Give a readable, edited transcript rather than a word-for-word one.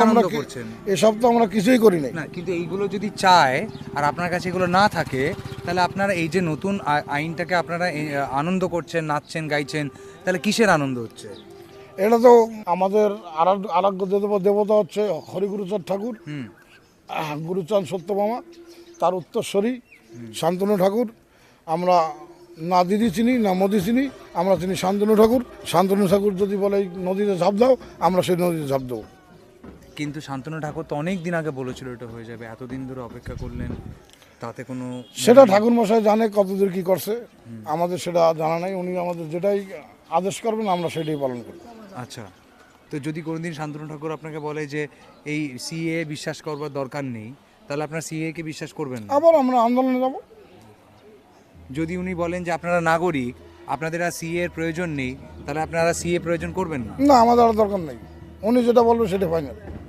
আনন্দ করছেন। এসব তো আমরা কিছুই করি নাই। না, কিন্তু এইগুলো যদি চায় আর আপনার কাছে এগুলো না থাকে, তাহলে আপনারা এই যে নতুন আইনটাকে আপনারা আনন্দ করছেন, নাচছেন, গাইছেন, তাহলে কিসের আনন্দ হচ্ছে? এটা তো আমাদের আরাধ্য দেবতা হচ্ছে হরিগুরুচাঁদ ঠাকুর, হুম। গুরুচাঁদ সত্যভামা, তার উত্তরস্বরী শান্তনু ঠাকুর। আমরা না দিদি চিনি না মোদি চিনি, আমরা চিনি শান্তনু ঠাকুর। শান্তনু ঠাকুর যদি বলে এই নদীতে ঝাঁপ দাও, আমরা সেই নদীতে ঝাঁপ দেবো। কিন্তু শান্তনু ঠাকুর তো অনেক দিন আগে বলেছিল এটা হয়ে যাবে, এতদিন ধরে অপেক্ষা করলেন, তাতে কোনো সেটা ঠাকুর মশাই জানে কতদূর কি করছে, আমাদের সেটা জানা নাই। উনি আমাদের যেটাই আদেশ করবেন আমরা সেটাই পালন করব। আচ্ছা, তো যদি কোনোদিন শান্তনু ঠাকুর আপনাকে বলে যে এই সিএ বিশ্বাস করবার দরকার নেই, তাহলে আপনার সিএ কে বিশ্বাস করবেন না? আবার আমরা আন্দোলনে যাব। যদি উনি বলেন যে আপনারা নাগরিক, আপনাদের আর সিএ এর প্রয়োজন নেই, তাহলে আপনারা সিএ প্রয়োজন করবেন না? না, আমাদের আর দরকার নেই। উনি যেটা বলবে সেটা ফাইনাল।